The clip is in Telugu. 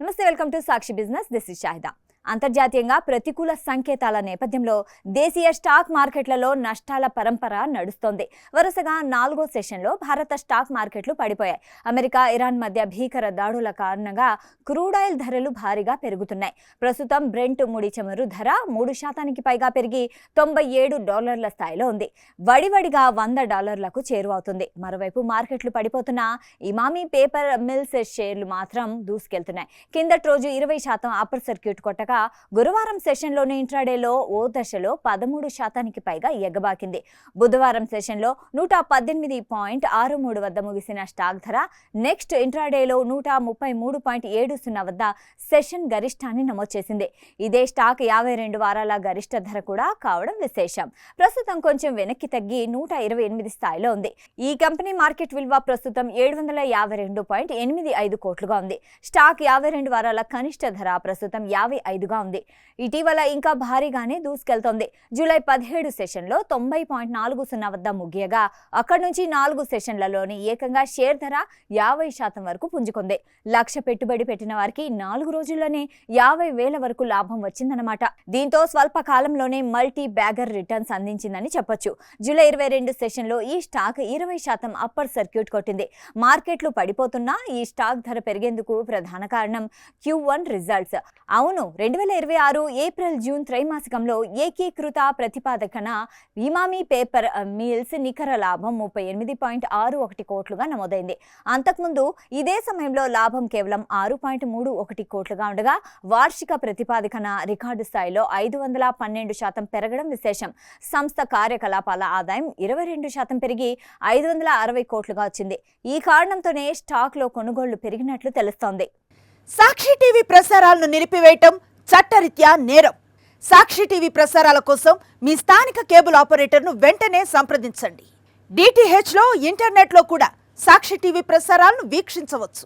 నమస్తే, welcome to Sakshi business. This is Shahida. అంతర్జాతీయంగా ప్రతికూల సంకేతాల నేపథ్యంలో దేశీయ స్టాక్ మార్కెట్లలో నష్టాల పరంపర నడుస్తోంది. వరుసగా 4వ సెషన్లో భారత స్టాక్ మార్కెట్లు పడిపోయాయి. అమెరికా, ఇరాన్ మధ్య భీకర దాడుల కారణంగా క్రూడ్ ఆయిల్ ధరలు భారీగా పెరుగుతున్నాయి. ప్రస్తుతం బ్రెంట్ ముడి చమురు ధర 3% పైగా పెరిగి $97 స్థాయిలో ఉంది. వడివడిగా $100లకు చేరువవుతుంది. మరోవైపు మార్కెట్లు పడిపోతున్న ఇమామి పేపర్ మిల్స్ షేర్లు మాత్రం దూసుకెళ్తున్నాయి. కిందటి రోజు 20% అప్పర్ సర్క్యూట్ కొట్టగా గురువారం సెషన్లోని ఇంట్రాడేలో ఓ దశలో 13% పైగా ఎగబాకింది. బుధవారం సెషన్లో 118.63 వద్ద ముగిసిన స్టాక్ ధర నెక్స్ట్ ఇంట్రాడేలో 133.70 వద్ద సెషన్ గరిష్టాన్ని నమోదు చేసింది. ఇదే స్టాక్ 52 వారాల గరిష్ట ధర కూడా కావడం విశేషం. ప్రస్తుతం కొంచెం వెనక్కి తగ్గి 128 స్థాయిలో ఉంది. ఈ కంపెనీ మార్కెట్ విలువ ప్రస్తుతం 752.85 కోట్లుగా ఉంది. స్టాక్ 52 వారాల కనిష్ట ధర ప్రస్తుతం 55గా ఉంది. ఇటీవల ఇంకా భారీగానే దూసుకెళ్తోంది. జూలై 17 సెషన్లో 90.40 వద్ద ముగియగా అక్కడి నుంచి 4 సెషన్లలోని ఏకంగా షేర్ ధర 50% వరకు పుంజుకుంది. లక్ష పెట్టుబడి పెట్టిన వారికి 4 రోజుల్లోనే 50,000 వరకు లాభం వచ్చిందన్నమాట. దీంతో స్వల్ప కాలంలోనే మల్టీ బ్యాగర్ రిటర్న్స్ అందించిందని చెప్పొచ్చు. జూలై 22 సెషన్లో ఈ స్టాక్ 20% అప్పర్ సర్క్యూట్ కొట్టింది. మార్కెట్లు పడిపోతున్నా ఈ స్టాక్ ధర పెరిగేందుకు ప్రధాన కారణం Q1 రిజల్ట్స్. అవును, 2026 ఏప్రిల్-జూన్ త్రైమాసికంలో ఏకీకృత ప్రతిపాదకన ఇమామి పేపర్ మిల్స్ నికర లాభం 38.61 కోట్లుగా నమోదైంది. అంతకుముందు ఇదే సమయంలో లాభం కేవలం 6.31 కోట్లుగా ఉండగా వార్షిక ప్రతిపాదకన రికార్డు స్థాయిలో 512% పెరగడం విశేషం. సంస్థ కార్యకలాపాల ఆదాయం 22% పెరిగి 560 కోట్లుగా వచ్చింది. ఈ కారణంతోనే స్టాక్లో కొనుగోళ్లు పెరిగినట్లు తెలుస్తోంది. సాక్షి టీవీ ప్రసారాలను నిలిపివేయటం చట్టరీత్యా నేరం. సాక్షి టీవీ ప్రసారాల కోసం మీ స్థానిక కేబుల్ ఆపరేటర్ను వెంటనే సంప్రదించండి. DTHలో ఇంటర్నెట్లో కూడా సాక్షి టీవీ ప్రసారాలను వీక్షించవచ్చు.